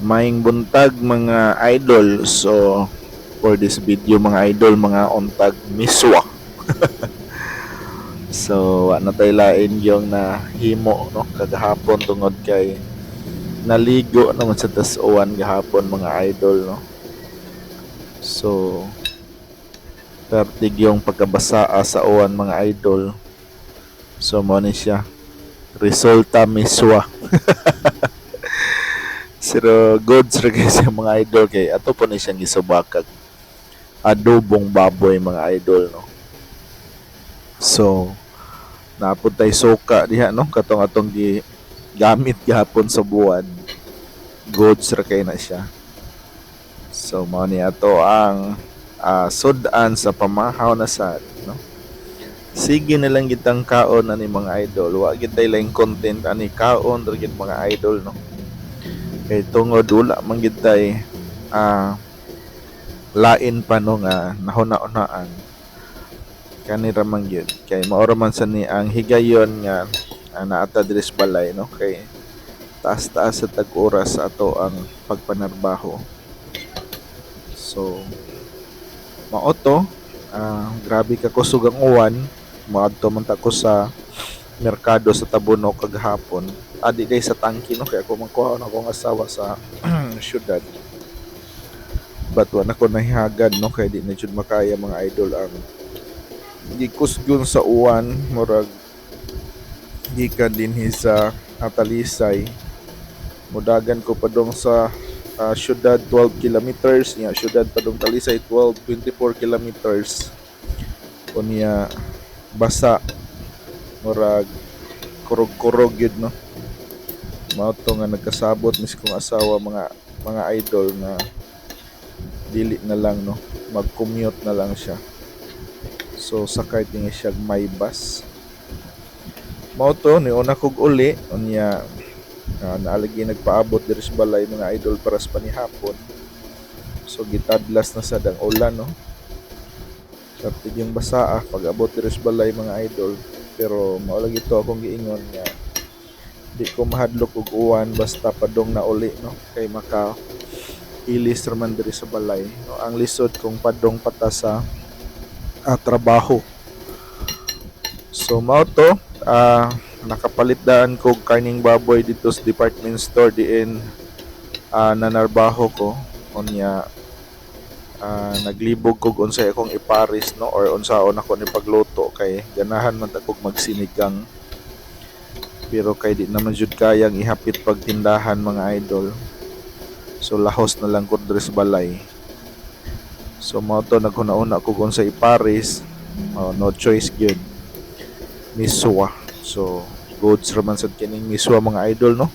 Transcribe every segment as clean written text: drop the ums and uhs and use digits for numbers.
Maing buntag mga idol. So for this video mga idol, mga untag miswa. So ano tayo lain yung nahimo no kagahapon tungod kay naligo naman sa tas-uwan gahapon mga idol no. So pertig yung pagkabasa sa uwan mga idol. So mo ni siya resulta miswa. Pero goods ra kay sa mga idol kay ato po ni siyang gisubakag adobong baboy mga idol no. So napud tay suka diha no katong atong gamit gahapon sa buwan. Goods ra kay na siya. So mao ni ato ang sudan sa pamahaw na sad no. Sige na lang gitang kaon ani mga idol. Wa gid tay laing content ani kaon ra gid mga idol no. Kay tungod wala man gid tay lain pa no nga nahuna-unaan kanira man gyud kay maoro man sa ni ang higayon nga naata diri sa balay no kay taas-taas sa tag-oras sa ato ang pagpanarbaho. So mao to grabe ka kusog ang uwan. Moadto man ta ko sa merkado sa Tabunok kagahapon. Adi kay sa tangke no kay ako magkuha na akong asawa sa syudad. But wala ko nahihagad no kay di na jud makaya mga idol ang gikusgon sa uwan murag gikan dinhi sa Talisay. Mudagan ko padong sa syudad 12 kilometers niya syudad padong Talisay 24 kilometers unya basa murag kurog-kurog yun no. Mao to nga nagkasabot mis kong asawa mga idol na dili na lang no mag-commute na lang siya. So sakay tingi siya may bus. Mao to ni una kog uli unya naalagi nagpaabot diri sa balay mga idol para sa panihapon. So gitadlas na sa dang ulan no. Kapag yung basa pag-abot diri sa balay mga idol. Pero mao lagi to akong giingon nga di ko mahadlok og uwan basta padong na uli no kay maka ilis raman diri sa balay no. Ang lisod kung padong pata sa trabaho. So mao to nakapalit daan ko karning baboy dito sa department store diin nanarbaho ko unya naglibog kog unsay akong iparis no or unsaon ako ni pagluto kay ganahan man ta kog magsinigang. Pero kay di naman jud kayang ihapit pagtindahan mga idol. So lahos na lang ko diri sa balay. So mao to naghuna-una kog unsay iparis. No choice gyud. Miswa. So goods raman sad kining miswa mga idol no.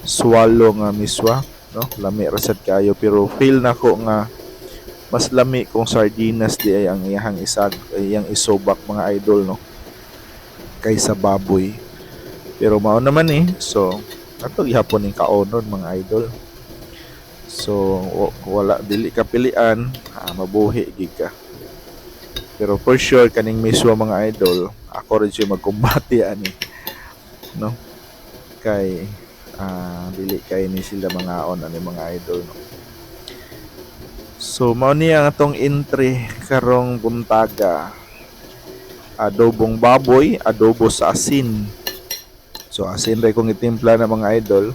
Swallow nga miswa no. Lami ra sad kayo pero feel nako nga mas lami kung sardinas di ay ang iyang isobak mga idol no kaysa baboy. Pero mao naman so ato gihapon ning kaonon mga idol. So wala dili ka pilian mabuhi gid ka. Pero for sure kaning miswa mga idol ako rin siya magkumbati ani no kay dili kay ni sila mga on ani mga idol no. So mao ni ang atong entry karong buntaga. Adobong baboy, adobo sa asin. So asin ray kong itimpla na mga idol.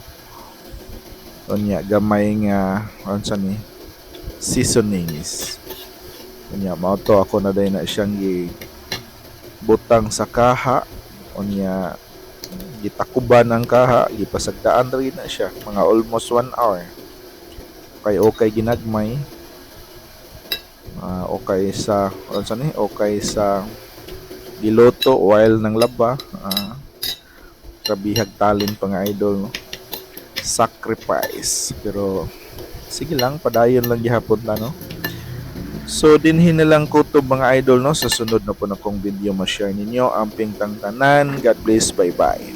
Unya gamay nga unsa ni seasonings. Unya mao to ako na day na siyang butang sa kaha. Unya gitakuban ang kaha, gipasagdaan rin na siya mga almost 1 hour. Okay ginagmay. Okay sa giluto while nang laba kabihag talin pa nga idol no? Sacrifice pero sige lang padayon lang gihapon na no. So dinhin na lang kutob mga idol no sa sunod na po na kong video ma-share ninyo ang pingtang tanan. God bless, bye bye.